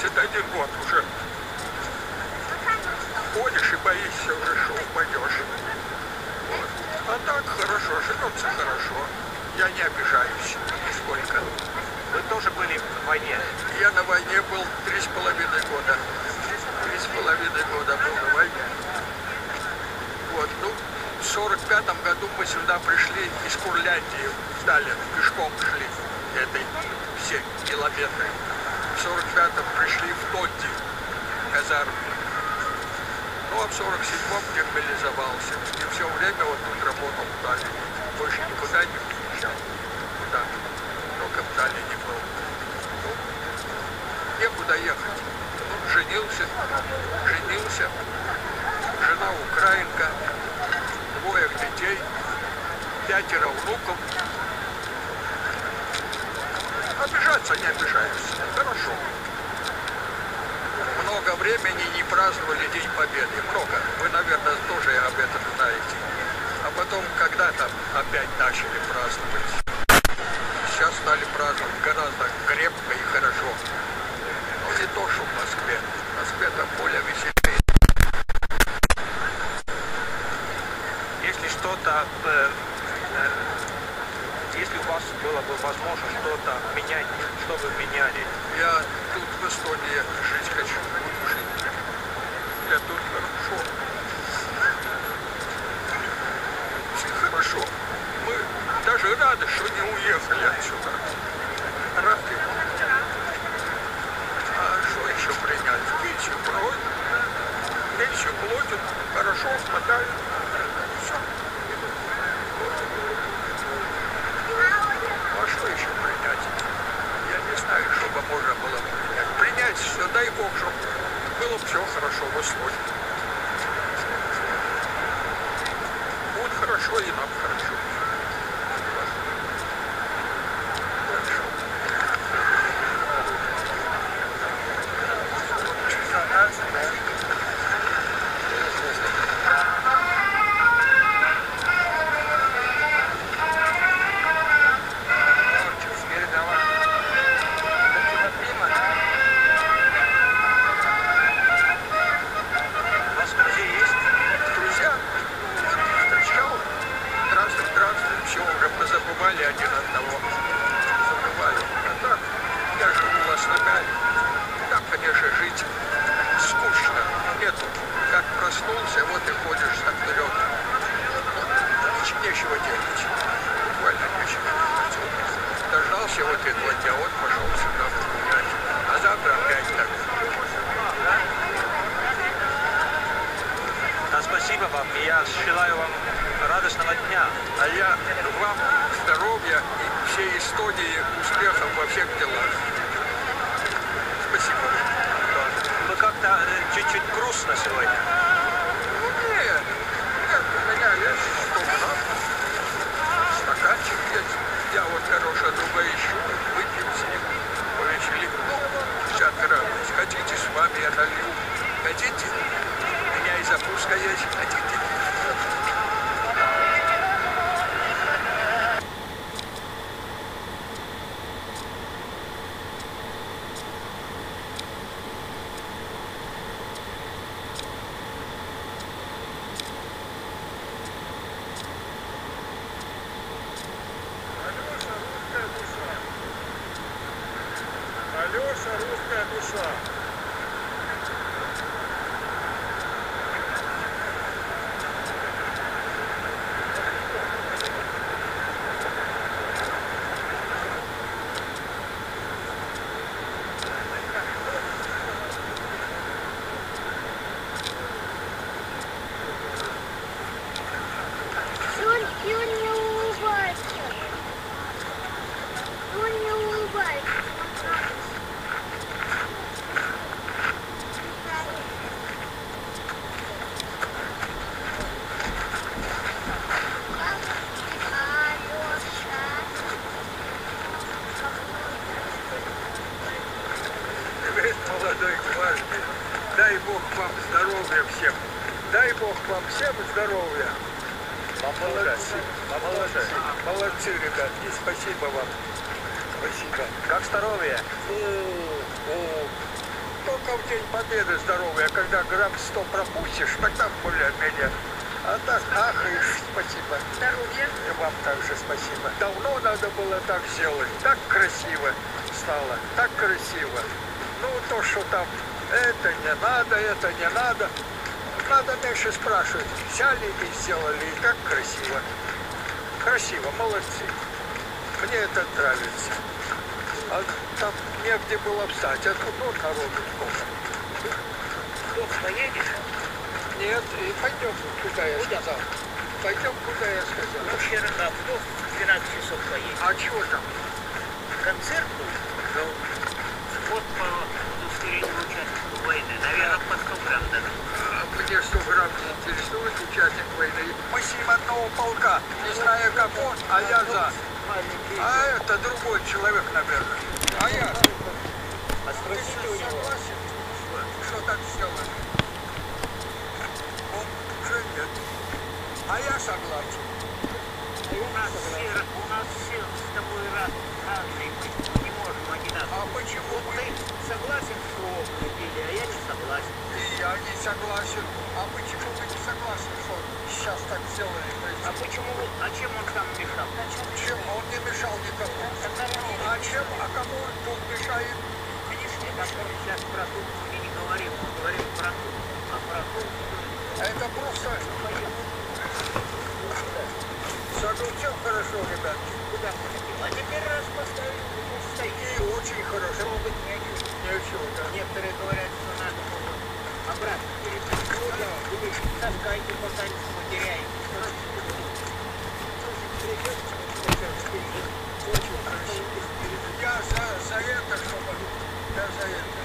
71 год уже. Ходишь и боишься уже, что упадешь. Вот. А так хорошо, живется хорошо. Я не обижаюсь нисколько. Вы тоже были в войне? Я на войне был 3,5 года. 3,5 года был на войне. Вот, ну, в 45-м году мы сюда пришли из Курляндии, в Сталин, пешком шли этой все километры. В 45-м пришли в Тонди, казарму. Ну, а в 47-м демобилизовался. И все время вот тут работал в Таллине. Больше никуда не уезжал. Куда? Только в Таллине был. Ну, некуда ехать. Ну, женился. Жена украинка. 2 детей. 5 внуков. Обижаться не обижаюсь. Хорошо. Много времени не праздновали День Победы. Много. Вы, наверное, тоже об этом знаете. А потом когда-то опять начали праздновать. Сейчас стали праздновать гораздо крепко и хорошо. Но не то, что в Москве. В Москве там более веселее. Если что-то, если у вас было бы возможно что-то менять, что вы меняли? Я тут в Эстонии жить хочу. Буду жить. Я тут хорошо. Хорошо. Мы даже рады, что не уехали отсюда. Рады. А что еще принять? Пенсию платят. Хорошо, хватает. Все. А что еще принять? Я не знаю, что бы можно было принять. Принять все, дай Бог, чтобы было все хорошо в Эстонии. Будет хорошо и нам хорошо. Один одного забывали. А так, я живу в Основе. Так, конечно, жить скучно. Нету. Как проснулся, вот и ходишь так вперед. Нечего делать. Буквально нечего делать. Дождался вот этого дня, вот пошел сюда погулять. А завтра опять так. Спасибо вам, и я желаю вам радостного дня. А я вам здоровья и всей Эстонии успехов во всех делах. Спасибо. Вы как-то чуть-чуть грустно сегодня. Ну нет, у меня есть стаканчик есть. Я вот хорошего друга ищу, выпьем с ним, повеселим. Ну, 50 градусов. Хотите, с вами я налью? Хотите? У меня и закуска есть. Хотите? Алеша, русская душа. Молодой гвардии, дай Бог вам здоровья всем. Дай Бог вам всем здоровья. Молодцы, молодцы, молодцы, ребятки, спасибо вам. Спасибо. Как здоровье? только в День Победы здоровья, когда грамм 100 пропустишь, тогда более-менее. А так, ах, и спасибо. Здоровья. И вам также спасибо. Давно надо было так сделать. Так красиво стало. Так красиво. Ну, то, что там, это не надо. Надо меньше спрашивать. Взяли и сделали. И как красиво. Красиво, молодцы. Мне это нравится. А там негде было встать. А тут вот народу сколько. Что, поедешь? Нет, и пойдем, куда я Куда? сказал. Пойдем, куда я сказал. Ну, вчера, а кто в 12 часов поедет? А чего там? Концерт будет? Ну, Вот по удостоверению участников войны. Наверное, по 100 грамм дадут. а мне 100 грамм не интересует участник войны. Мы с ним одного полка. Не знаю, как он, а я за. Маленький. А это другой человек, наверное. А я? А спросите у него. Согласен, что так сделать? Он уже нет. А я согласен. У нас все с тобой разные, мы не можем одинаково. А почему Вот вы? ты согласен, что убили, а я не согласен. И я не согласен. А почему вы не согласны, что сейчас так сделали? А почему, а чем он там мешал? Чем? Он не мешал никому. А чем? А кому он тут мешает? Конечно, который сейчас про Турцию не говорил, он говорил про Турцию. А про Турцию... Это просто... Все хорошо, ребятки. Куда мы хотим? А теперь раз поставили, пусть стоит. И очень хорошо. Трогать нечего. Ничего, да. Некоторые говорят, что надо было обратно перейти. Ну да, вы таскайте, пока не потеряете. Я за это, чтобы... Я за это.